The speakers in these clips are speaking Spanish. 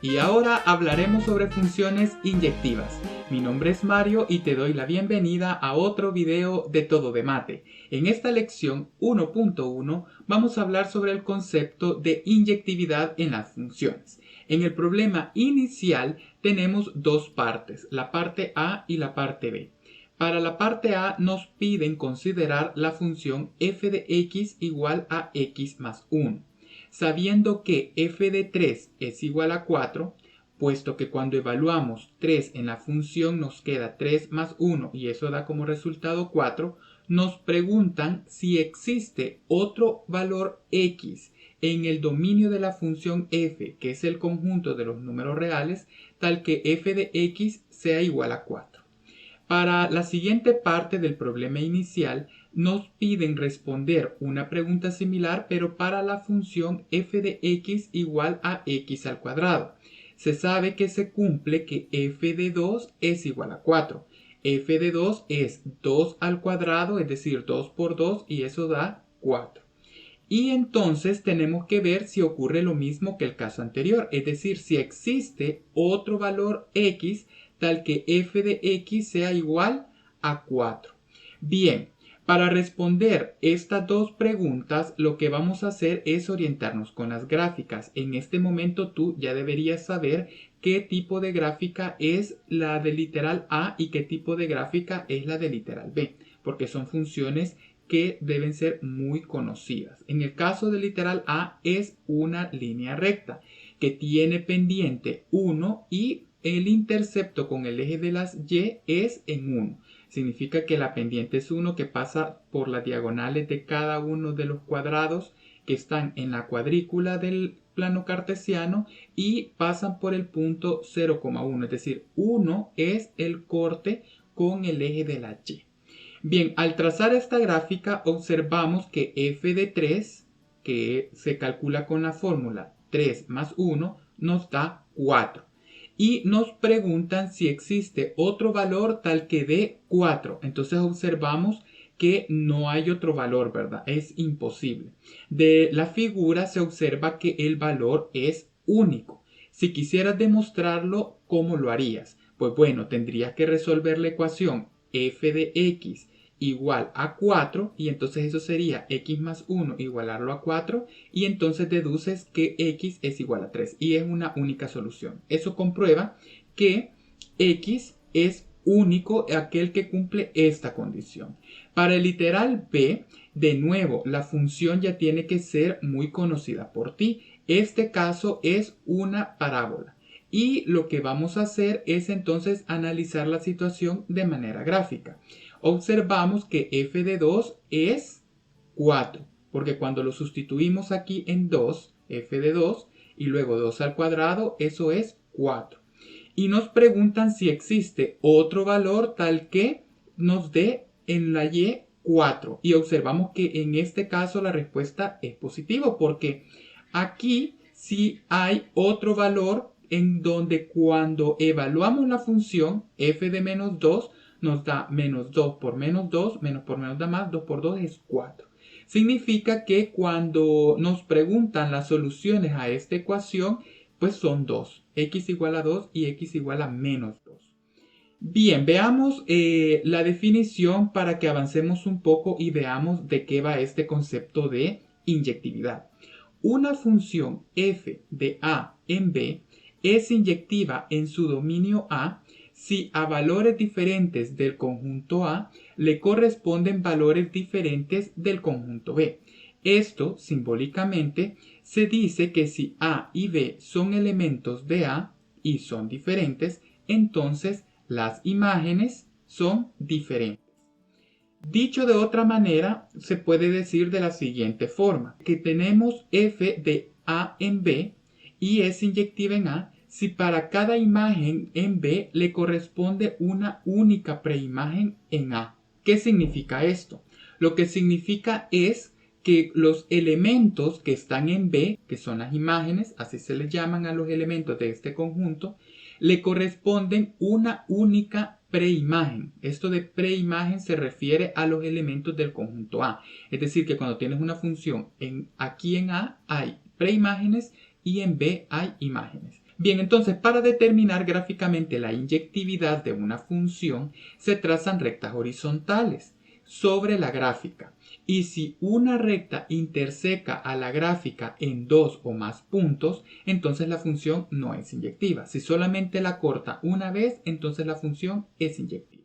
Y ahora hablaremos sobre funciones inyectivas. Mi nombre es Mario y te doy la bienvenida a otro video de Todo de Mate. En esta lección 1.1 vamos a hablar sobre el concepto de inyectividad en las funciones. En el problema inicial tenemos dos partes, la parte A y la parte B. Para la parte A nos piden considerar la función f de x igual a x más 1. Sabiendo que f de 3 es igual a 4, puesto que cuando evaluamos 3 en la función nos queda 3 más 1 y eso da como resultado 4, nos preguntan si existe otro valor x en el dominio de la función f, que es el conjunto de los números reales, tal que f de x sea igual a 4. Para la siguiente parte del problema inicial, nos piden responder una pregunta similar, pero para la función f de x igual a x al cuadrado. Se sabe que se cumple que f de 2 es igual a 4. F de 2 es 2 al cuadrado, es decir, 2 por 2, y eso da 4. Y entonces tenemos que ver si ocurre lo mismo que el caso anterior, es decir, si existe otro valor x tal que f de x sea igual a 4. Bien, para responder estas dos preguntas, lo que vamos a hacer es orientarnos con las gráficas. En este momento tú ya deberías saber qué tipo de gráfica es la del literal A y qué tipo de gráfica es la del literal B, porque son funciones que deben ser muy conocidas. En el caso del literal A es una línea recta que tiene pendiente 1 y el intercepto con el eje de las y es en 1. Significa que la pendiente es 1 que pasa por las diagonales de cada uno de los cuadrados que están en la cuadrícula del plano cartesiano y pasan por el punto 0,1. Es decir, 1 es el corte con el eje de la y. Bien, al trazar esta gráfica observamos que f de 3, que se calcula con la fórmula 3 más 1, nos da 4. Y nos preguntan si existe otro valor tal que dé 4. Entonces observamos que no hay otro valor, ¿verdad? Es imposible. De la figura se observa que el valor es único. Si quisieras demostrarlo, ¿cómo lo harías? Pues bueno, tendrías que resolver la ecuación f de x igual a 4 y entonces eso sería x más 1 igualarlo a 4 y entonces deduces que x es igual a 3 y es una única solución. Eso comprueba que x es único, aquel que cumple esta condición. Para el literal b, de nuevo, la función ya tiene que ser muy conocida por ti. Este caso es una parábola. Y lo que vamos a hacer es entonces analizar la situación de manera gráfica. Observamos que f de 2 es 4, porque cuando lo sustituimos aquí en 2, f de 2, y luego 2 al cuadrado, eso es 4. Y nos preguntan si existe otro valor tal que nos dé en la y 4. Y observamos que en este caso la respuesta es positiva, porque aquí sí hay otro valor en donde cuando evaluamos la función f de menos 2, nos da menos 2 por menos 2, menos por menos da más, 2 por 2 es 4. Significa que cuando nos preguntan las soluciones a esta ecuación, pues son 2, x igual a 2 y x igual a menos 2. Bien, veamos la definición para que avancemos un poco y veamos de qué va este concepto de inyectividad. Una función f de a en b es inyectiva en su dominio A si a valores diferentes del conjunto A le corresponden valores diferentes del conjunto B. Esto, simbólicamente, se dice que si A y B son elementos de A y son diferentes, entonces las imágenes son diferentes. Dicho de otra manera, se puede decir de la siguiente forma, que tenemos f de a en b y es inyectiva en a si para cada imagen en b le corresponde una única preimagen en a. ¿Qué significa esto? Lo que significa es que los elementos que están en b, que son las imágenes, así se les llaman a los elementos de este conjunto, le corresponden una única preimagen. Esto de preimagen se refiere a los elementos del conjunto A. Es decir, que cuando tienes una función aquí en A hay preimágenes y en B hay imágenes. Bien, entonces para determinar gráficamente la inyectividad de una función se trazan rectas horizontales sobre la gráfica. Y si una recta interseca a la gráfica en dos o más puntos, entonces la función no es inyectiva. Si solamente la corta una vez, entonces la función es inyectiva.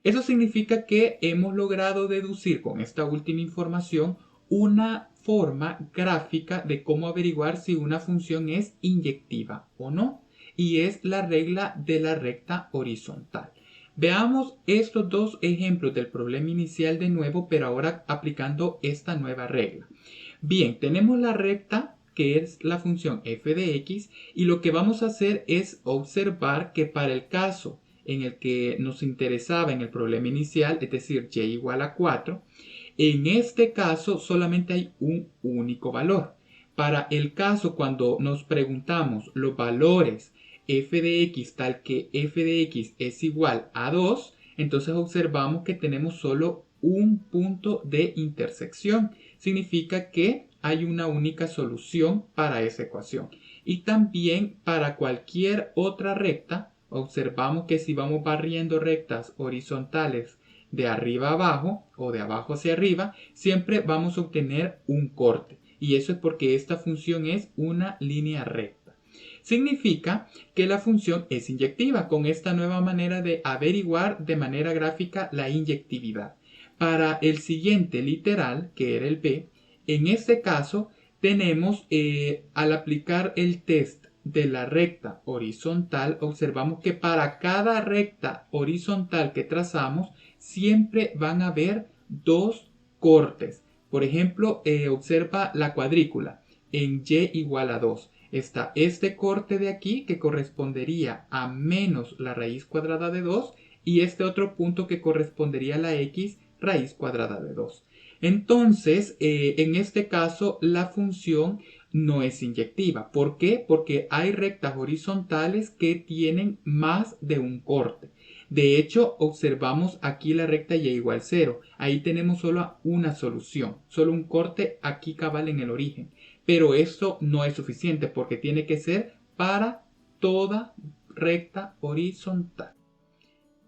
Eso significa que hemos logrado deducir con esta última información una forma gráfica de cómo averiguar si una función es inyectiva o no, y es la regla de la recta horizontal. Veamos estos dos ejemplos del problema inicial de nuevo, pero ahora aplicando esta nueva regla. Bien, tenemos la recta que es la función f de x, y lo que vamos a hacer es observar que para el caso en el que nos interesaba en el problema inicial, es decir, y igual a 4, en este caso solamente hay un único valor. Para el caso cuando nos preguntamos los valores f de x tal que f de x es igual a 2, entonces observamos que tenemos solo un punto de intersección. Significa que hay una única solución para esa ecuación. Y también para cualquier otra recta, observamos que si vamos barriendo rectas horizontales de arriba a abajo o de abajo hacia arriba, siempre vamos a obtener un corte. Y eso es porque esta función es una línea recta. Significa que la función es inyectiva con esta nueva manera de averiguar de manera gráfica la inyectividad. Para el siguiente literal, que era el B, en este caso tenemos al aplicar el test de la recta horizontal, observamos que para cada recta horizontal que trazamos siempre van a haber dos cortes. Por ejemplo, observa la cuadrícula en y igual a 2. Está este corte de aquí que correspondería a menos la raíz cuadrada de 2 y este otro punto que correspondería a la x raíz cuadrada de 2. Entonces, en este caso, la función no es inyectiva. ¿Por qué? Porque hay rectas horizontales que tienen más de un corte. De hecho, observamos aquí la recta y igual 0. Ahí tenemos solo una solución, solo un corte aquí cabal en el origen. Pero esto no es suficiente porque tiene que ser para toda recta horizontal.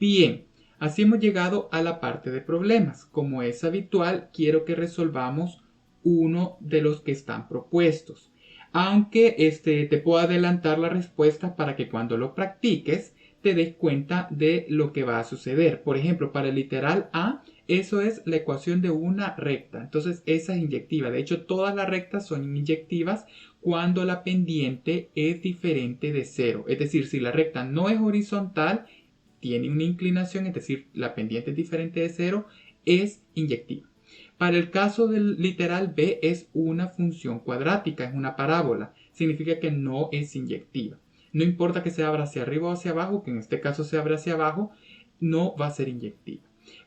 Bien, así hemos llegado a la parte de problemas. Como es habitual, quiero que resolvamos uno de los que están propuestos. Aunque te puedo adelantar la respuesta para que cuando lo practiques te des cuenta de lo que va a suceder. Por ejemplo, para el literal A, eso es la ecuación de una recta. Entonces, esa es inyectiva. De hecho, todas las rectas son inyectivas cuando la pendiente es diferente de 0. Es decir, si la recta no es horizontal, tiene una inclinación, es decir, la pendiente es diferente de 0, es inyectiva. Para el caso del literal B es una función cuadrática, es una parábola. Significa que no es inyectiva. No importa que se abra hacia arriba o hacia abajo, que en este caso se abre hacia abajo, no va a ser inyectiva.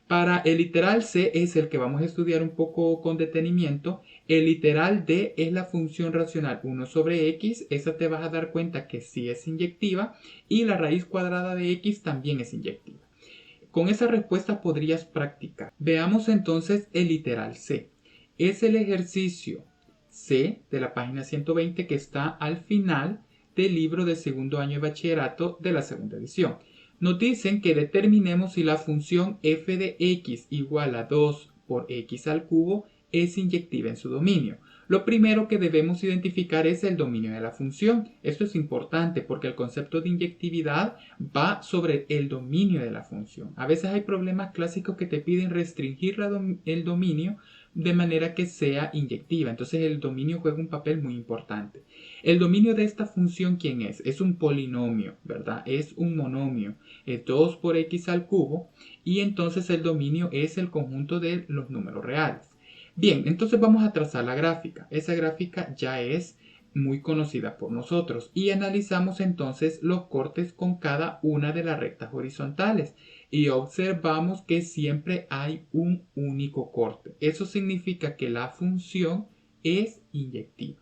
Para el literal C es el que vamos a estudiar un poco con detenimiento. El literal D es la función racional 1 sobre x. Esa te vas a dar cuenta que sí es inyectiva. Y la raíz cuadrada de x también es inyectiva. Con esa respuesta podrías practicar. Veamos entonces el literal C. Es el ejercicio C de la página 120 que está al final del libro de segundo año de bachillerato de la segunda edición. Nos dicen que determinemos si la función f de x igual a 2 por x al cubo es inyectiva en su dominio. Lo primero que debemos identificar es el dominio de la función. Esto es importante porque el concepto de inyectividad va sobre el dominio de la función. A veces hay problemas clásicos que te piden restringir el dominio de manera que sea inyectiva. Entonces el dominio juega un papel muy importante. El dominio de esta función, ¿quién es? Es un polinomio, ¿verdad? Es un monomio. Es 2 por x al cubo y entonces el dominio es el conjunto de los números reales. Bien, entonces vamos a trazar la gráfica. Esa gráfica ya es muy conocida por nosotros y analizamos entonces los cortes con cada una de las rectas horizontales y observamos que siempre hay un único corte. Eso significa que la función es inyectiva.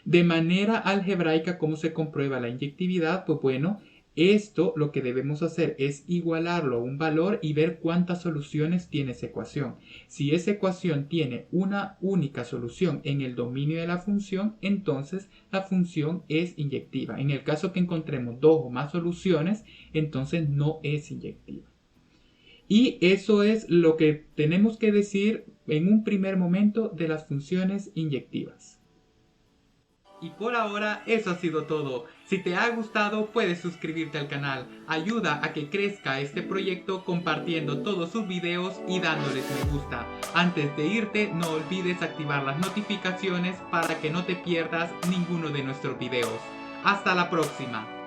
De manera algebraica, ¿cómo se comprueba la inyectividad? Pues bueno, Esto lo que debemos hacer es igualarlo a un valor y ver cuántas soluciones tiene esa ecuación. Si esa ecuación tiene una única solución en el dominio de la función, entonces la función es inyectiva. En el caso que encontremos dos o más soluciones, entonces no es inyectiva. Y eso es lo que tenemos que decir en un primer momento de las funciones inyectivas. Y por ahora eso ha sido todo. Si te ha gustado puedes suscribirte al canal. Ayuda a que crezca este proyecto compartiendo todos sus videos y dándoles me gusta. Antes de irte no olvides activar las notificaciones para que no te pierdas ninguno de nuestros videos. Hasta la próxima.